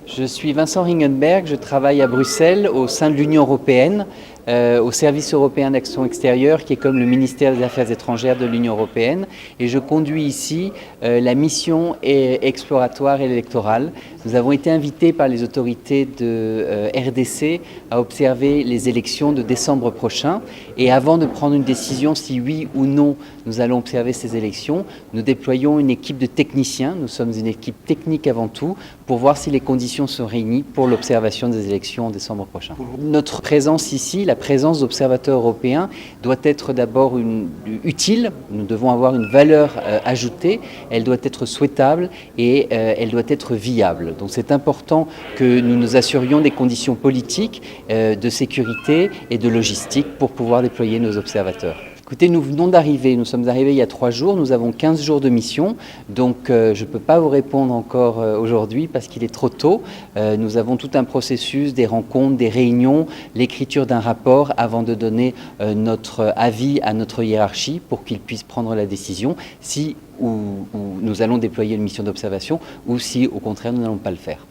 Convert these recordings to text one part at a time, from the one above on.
Je suis Vincent Ringenberg, je travaille à Bruxelles au sein de l'Union européenne, au Service européen d'action extérieure qui est comme le ministère des Affaires étrangères de l'Union européenne et je conduis ici la mission exploratoire et électorale. Nous avons été invités par les autorités de RDC à observer les élections de décembre prochain et avant de prendre une décision si oui ou non nous allons observer ces élections, nous déployons une équipe de techniciens, nous sommes une équipe technique avant tout, pour voir si les conditions sont réunies pour l'observation des élections en décembre prochain. Notre présence ici, la présence d'observateurs européens, doit être d'abord utile, nous devons avoir une valeur ajoutée, elle doit être souhaitable et elle doit être viable. Donc c'est important que nous nous assurions des conditions politiques, de sécurité et de logistique pour pouvoir déployer nos observateurs. Écoutez, nous venons d'arriver, nous sommes arrivés il y a 3 jours, nous avons 15 jours de mission, donc je ne peux pas vous répondre encore aujourd'hui parce qu'il est trop tôt. Nous avons tout un processus, des rencontres, des réunions, l'écriture d'un rapport avant de donner notre avis à notre hiérarchie pour qu'ils puissent prendre la décision si nous allons déployer une mission d'observation ou si au contraire nous n'allons pas le faire.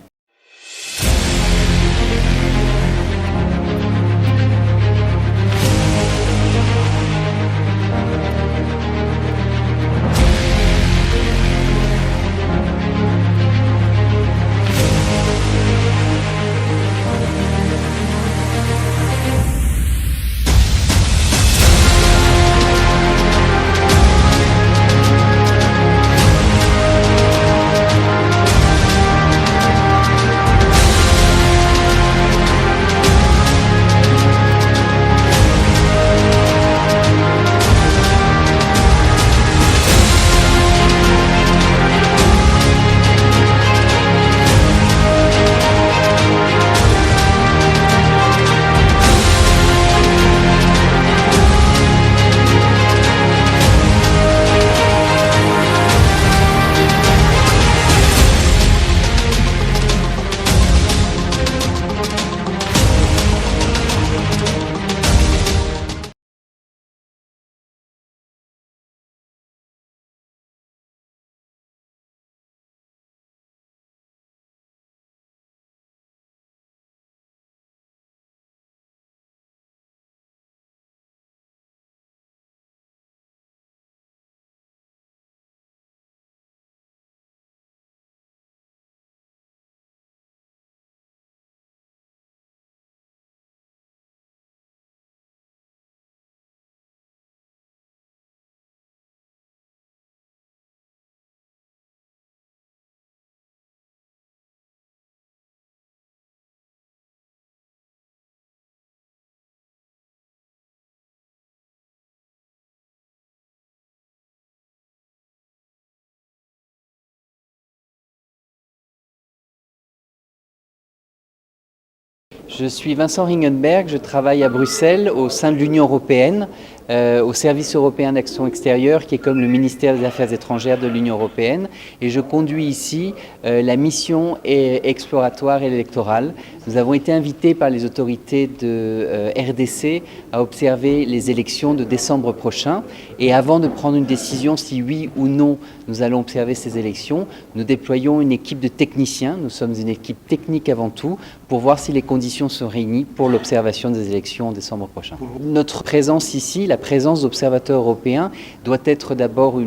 Je suis Vincent Ringenberg, je travaille à Bruxelles au sein de l'Union européenne, au Service européen d'action extérieure qui est comme le ministère des Affaires étrangères de l'Union européenne et je conduis ici la mission exploratoire et électorale. Nous avons été invités par les autorités de RDC à observer les élections de décembre prochain et avant de prendre une décision si oui ou non nous allons observer ces élections, nous déployons une équipe de techniciens, nous sommes une équipe technique avant tout, pour voir si les conditions sont réunies pour l'observation des élections en décembre prochain. Notre présence ici, la présence d'observateurs européens, doit être d'abord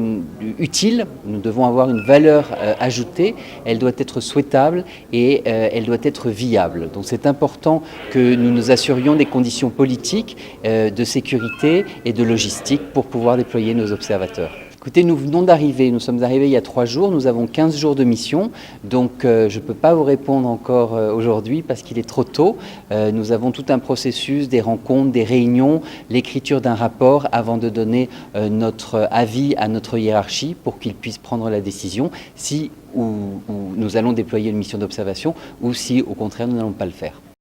utile, nous devons avoir une valeur ajoutée, elle doit être souhaitable et elle doit être viable. Donc c'est important que nous nous assurions des conditions politiques, de sécurité et de logistique pour pouvoir déployer nos observateurs. Écoutez, nous venons d'arriver, nous sommes arrivés il y a 3 jours, nous avons 15 jours de mission, donc je ne peux pas vous répondre encore aujourd'hui parce qu'il est trop tôt. Nous avons tout un processus, des rencontres, des réunions, l'écriture d'un rapport avant de donner notre avis à notre hiérarchie pour qu'ils puissent prendre la décision si nous allons déployer une mission d'observation ou si au contraire nous n'allons pas le faire.